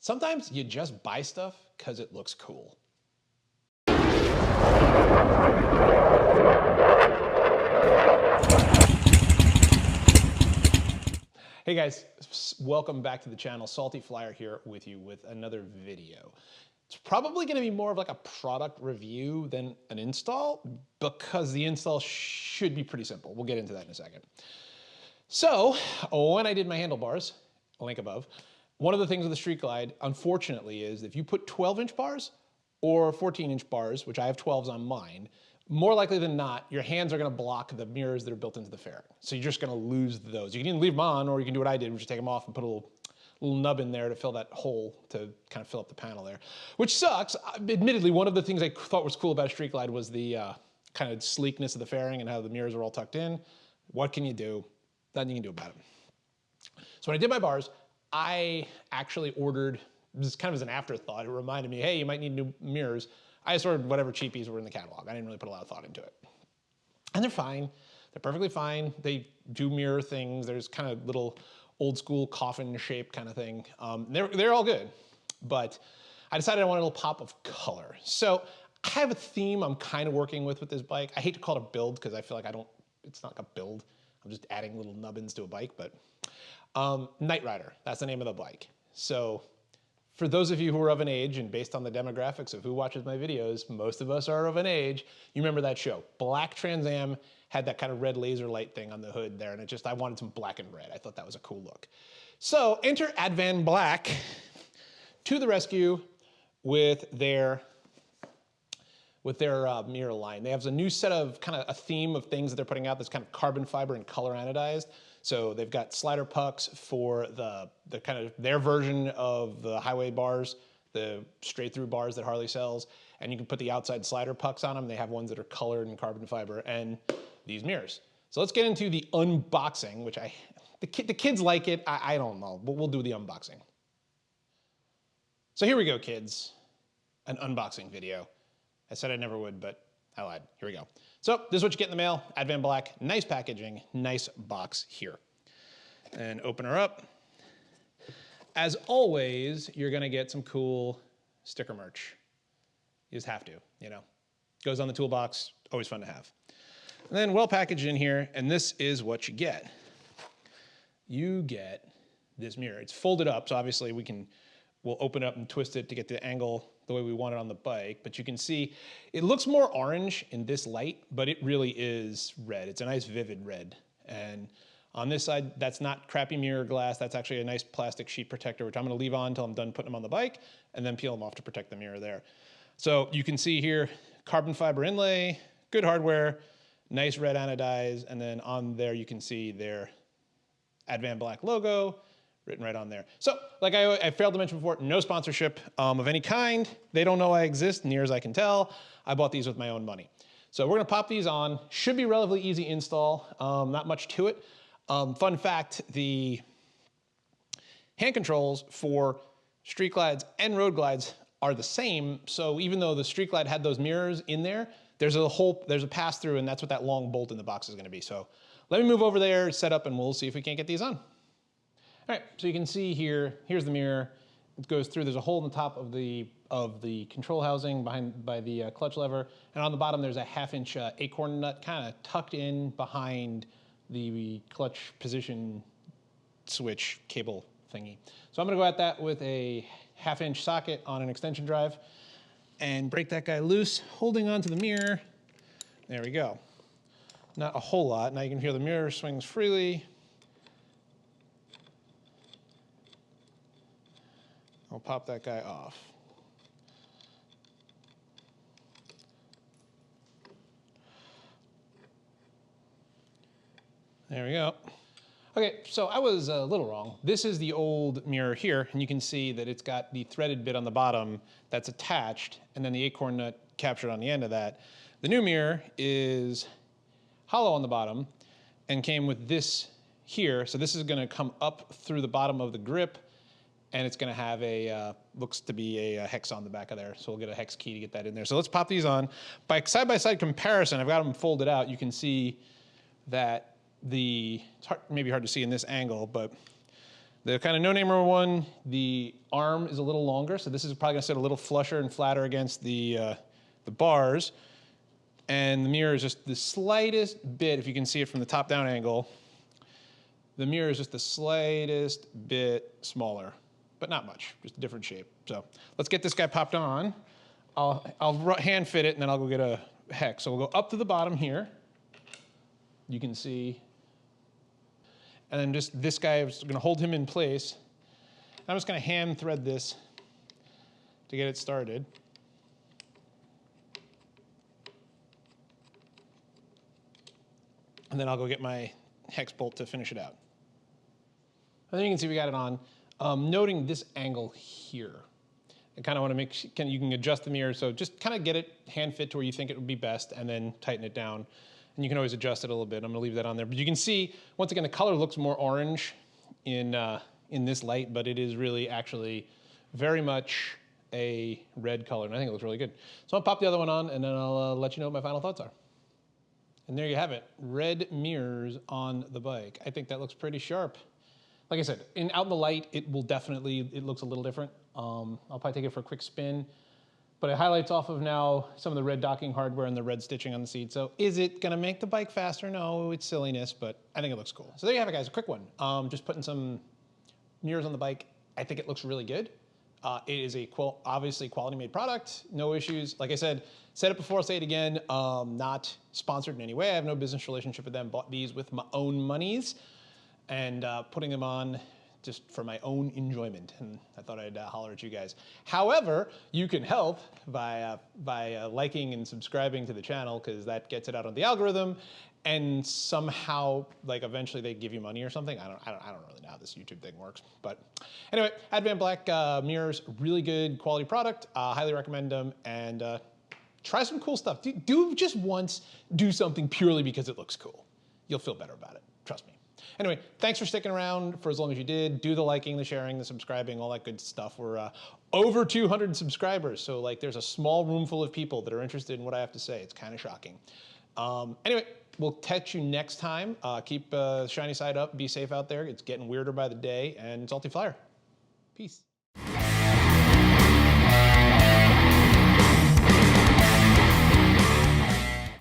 Sometimes you just buy stuff because it looks cool. Hey guys, welcome back to the channel. Salty Flyer here with you with another video. It's probably going to be more of like a product review than an install because the install should be pretty simple. We'll get into that in a second. So when I did my handlebars, link above, one of the things with the Street Glide, unfortunately, is if you put 12-inch bars or 14-inch bars, which I have 12s on mine, more likely than not, your hands are going to block the mirrors that are built into the fairing. So you're just going to lose those. You can either leave them on, or you can do what I did, which is take them off and put a little nub in there to fill that hole to kind of fill up the panel there, which sucks. Admittedly, one of the things I thought was cool about a Street Glide was the kind of sleekness of the fairing and how the mirrors are all tucked in. What can you do? Nothing you can do about it. So when I did my bars, I actually ordered, this is kind of as an afterthought, it reminded me, hey, you might need new mirrors. I just ordered whatever cheapies were in the catalog. I didn't really put a lot of thought into it. And they're fine. They're perfectly fine. They do mirror things. There's kind of little old school coffin shape kind of thing. They're all good. But I decided I wanted a little pop of color. So I have a theme I'm kind of working with this bike. I hate to call it a build because I feel like it's not like a build. I'm just adding little nubbins to a bike, but Night Rider, that's the name of the bike. So for those of you who are of an age, and based on the demographics of who watches my videos, most of us are of an age, you remember that show. Black Trans Am had that kind of red laser light thing on the hood there, and I wanted some black and red. I thought that was a cool look. So enter Advanblack to the rescue with their mirror line. They have a new set of kind of a theme of things that they're putting out that's kind of carbon fiber and color anodized. So they've got slider pucks for the kind of their version of the highway bars, the straight through bars that Harley sells, and you can put the outside slider pucks on them. They have ones that are colored in carbon fiber, and these mirrors. So let's get into the unboxing, which the kids like it. I don't know, but we'll do the unboxing. So here we go, kids. An unboxing video. I said I never would, but I lied. Here we go. So this is what you get in the mail. Advanblack, nice packaging, nice box here. And open her up. As always, you're gonna get some cool sticker merch. You just have to, you know. Goes on the toolbox, always fun to have. And then well packaged in here, and this is what you get. You get this mirror. It's folded up, so obviously we'll open it up and twist it to get the angle the way we want it on the bike, but you can see it looks more orange in this light, but it really is red. It's a nice vivid red. And on this side, that's not crappy mirror glass. That's actually a nice plastic sheet protector, which I'm gonna leave on until I'm done putting them on the bike and then peel them off to protect the mirror there. So you can see here, carbon fiber inlay, good hardware, nice red anodize, and then on there you can see their Advanblack logo, written right on there. So, like I failed to mention before, no sponsorship of any kind. They don't know I exist, near as I can tell. I bought these with my own money. So we're gonna pop these on. Should be relatively easy install, not much to it. Fun fact, the hand controls for Street Glides and Road Glides are the same. So even though the Street Glide had those mirrors in there, there's a pass through, and that's what that long bolt in the box is gonna be. So let me move over there, set up, and we'll see if we can't get these on. All right, so you can see here, here's the mirror. It goes through, there's a hole in the top of the control housing by the clutch lever. And on the bottom, there's a 1/2-inch acorn nut kind of tucked in behind the clutch position switch cable thingy. So I'm gonna go at that with a 1/2-inch socket on an extension drive and break that guy loose, holding onto the mirror. There we go. Not a whole lot. Now you can hear the mirror swings freely. I'll pop that guy off. There we go. Okay, so I was a little wrong. This is the old mirror here, and you can see that it's got the threaded bit on the bottom that's attached, and then the acorn nut captured on the end of that. The new mirror is hollow on the bottom and came with this here. So this is gonna come up through the bottom of the grip, and it's gonna have looks to be a hex on the back of there. So we'll get a hex key to get that in there. So let's pop these on. By side-by-side comparison, I've got them folded out. You can see that it's maybe hard to see in this angle, but The kind of no-namer one, the arm is a little longer, so this is probably gonna sit a little flusher and flatter against the bars. And the mirror is just the slightest bit, if you can see it from the top-down angle, the mirror is just the slightest bit smaller, but not much, just a different shape. So let's get this guy popped on. I'll hand fit it, and then I'll go get a hex. So we'll go up to the bottom here. You can see. And then just this guy, is gonna hold him in place. I'm just gonna hand thread this to get it started. And then I'll go get my hex bolt to finish it out. And then you can see we got it on. Noting this angle here. I kind of want to make sure you can adjust the mirror, so just kind of get it hand fit to where you think it would be best, and then tighten it down. And you can always adjust it a little bit. I'm going to leave that on there. But you can see, once again, the color looks more orange in this light, but it is really actually very much a red color, and I think it looks really good. So I'll pop the other one on, and then I'll let you know what my final thoughts are. And there you have it, red mirrors on the bike. I think that looks pretty sharp. Like I said, out in the light, it looks a little different. I'll probably take it for a quick spin. But it highlights off of now some of the red docking hardware and the red stitching on the seat. So is it gonna make the bike faster? No, it's silliness, but I think it looks cool. So there you have it, guys, a quick one. Just putting some mirrors on the bike. I think it looks really good. It is a obviously quality made product, no issues. Like I said it before, I'll say it again, not sponsored in any way. I have no business relationship with them. Bought these with my own monies and putting them on just for my own enjoyment, and I thought I'd holler at you guys. However, you can help by liking and subscribing to the channel, because that gets it out on the algorithm, and somehow, like, eventually they give you money or something. I don't really know how this YouTube thing works, but anyway, Advanblack mirrors, really good quality product. Highly recommend them, and try some cool stuff. Do just once, do something purely because it looks cool. You'll feel better about it, trust me. Anyway, thanks for sticking around for as long as you did. Do the liking, the sharing, the subscribing, all that good stuff. We're over 200 subscribers, so like there's a small room full of people that are interested in what I have to say. It's kind of shocking. Anyway, we'll catch you next time. Keep shiny side up, be safe out there. It's getting weirder by the day, and salty flyer. Peace.